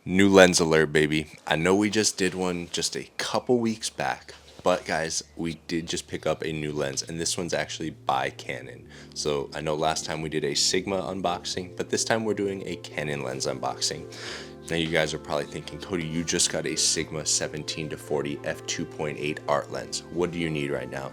New lens alert, baby. I know we just did one just a couple weeks back, but guys, we did just pick up a new lens, and this one's actually by Canon. So I know last time we did a Sigma unboxing, but this time we're doing a Canon lens unboxing. Now you guys are probably thinking, Cody, you just got a Sigma 17-40 f2.8 art lens. What do you need right now?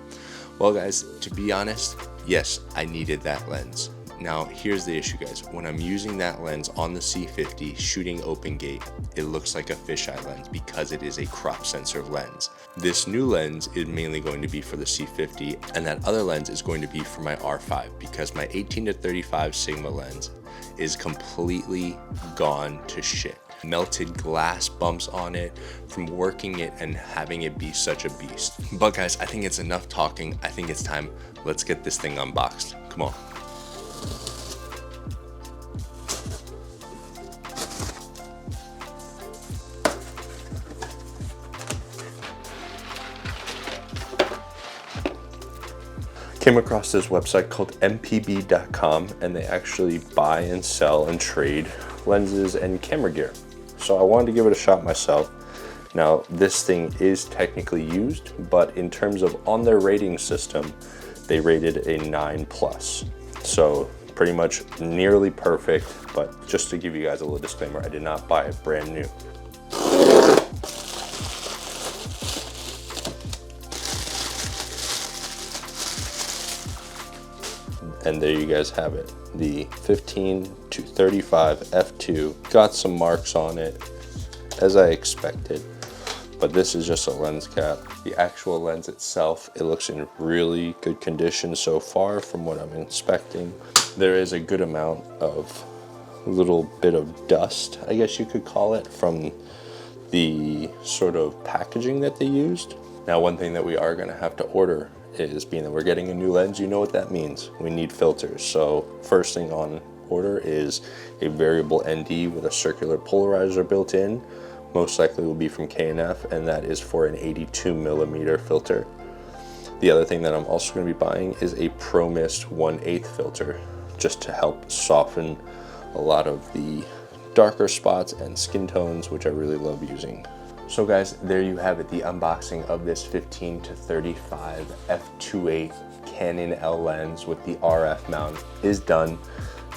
Well guys, to be honest, yes, I needed that lens. Now, here's the issue, guys. When I'm using that lens on the C50 shooting open gate, it looks like a fisheye lens because it is a crop sensor lens. This new lens is mainly going to be for the C50, and that other lens is going to be for my R5 because my 18-35 Sigma lens is completely gone to shit. Melted glass bumps on it from working it and having it be such a beast. But guys, I think it's enough talking. I think it's time. Let's get this thing unboxed. Come on. Came across this website called mpb.com, and they actually buy and sell and trade lenses and camera gear. So I wanted to give it a shot myself. Now this thing is technically used, but in terms of on their rating system, they rated a 9+. So pretty much nearly perfect, but just to give you guys a little disclaimer, I did not buy it brand new. And there you guys have it, the 15-35 f2. Got some marks on it as I expected, but this is just a lens cap. The actual lens itself, it looks in really good condition so far from what I'm inspecting. There is a good amount of little bit of dust, I guess you could call it, from the sort of packaging that they used. Now, one thing that we are gonna have to order is, being that we're getting a new lens, you know what that means. We need filters. So first thing on order is a variable ND with a circular polarizer built in. Most likely will be from K&F, and that is for an 82mm filter. The other thing that I'm also going to be buying is a Pro Mist 1/8 filter, just to help soften a lot of the darker spots and skin tones, which I really love using. So guys, there you have it. The unboxing of this 15-35 f2.8 Canon L lens with the RF mount is done.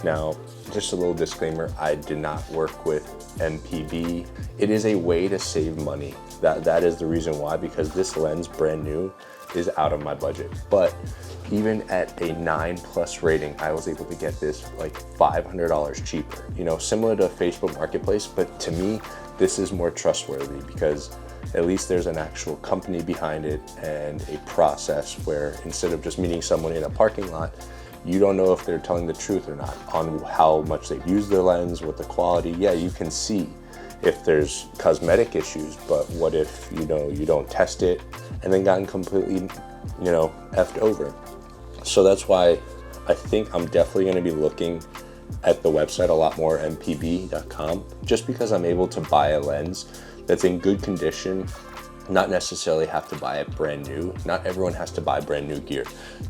Now, just a little disclaimer, I did not work with MPB. It is a way to save money. That is the reason why, because this lens, brand new, is out of my budget. But even at a 9+ rating, I was able to get this like $500 cheaper. You know, similar to Facebook Marketplace, but to me, this is more trustworthy because at least there's an actual company behind it and a process where instead of just meeting someone in a parking lot, you don't know if they're telling the truth or not on how much they've used their lens, what the quality. Yeah, you can see if there's cosmetic issues, but what if, you know, you don't test it and then gotten completely, you know, effed over. So that's why I think I'm definitely going to be looking at the website a lot more, mpb.com, just because I'm able to buy a lens that's in good condition, not necessarily have to buy it brand new. Not everyone has to buy brand new gear.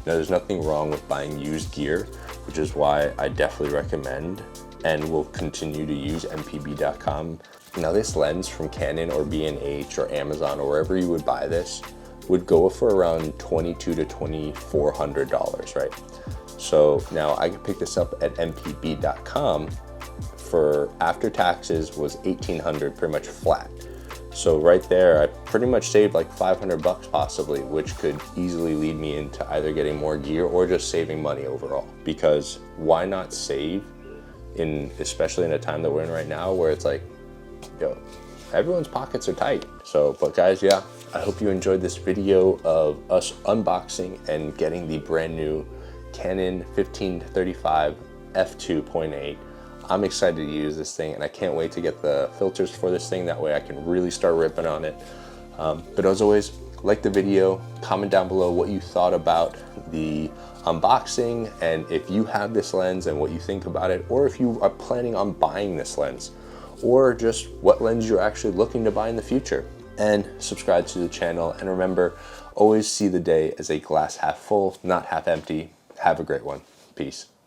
Now, there's nothing wrong with buying used gear, which is why I definitely recommend and will continue to use mpb.com. Now, this lens from Canon or B&H or Amazon or wherever you would buy this would go for around $2,200 to $2,400, right? So now I could pick this up at mpb.com for, after taxes, was $1,800 pretty much flat. So right there, I pretty much saved like $500 possibly, which could easily lead me into either getting more gear or just saving money overall. Because why not save, especially in a time that we're in right now where it's like, yo, everyone's pockets are tight. So, but guys, yeah, I hope you enjoyed this video of us unboxing and getting the brand new Canon 15-35 f2.8. I'm excited to use this thing, and I can't wait to get the filters for this thing. That way I can really start ripping on it. But as always, like the video, comment down below what you thought about the unboxing, and if you have this lens and what you think about it, or if you are planning on buying this lens, or just what lens you're actually looking to buy in the future. And subscribe to the channel, and remember, always see the day as a glass half full, not half empty. Have a great one. Peace.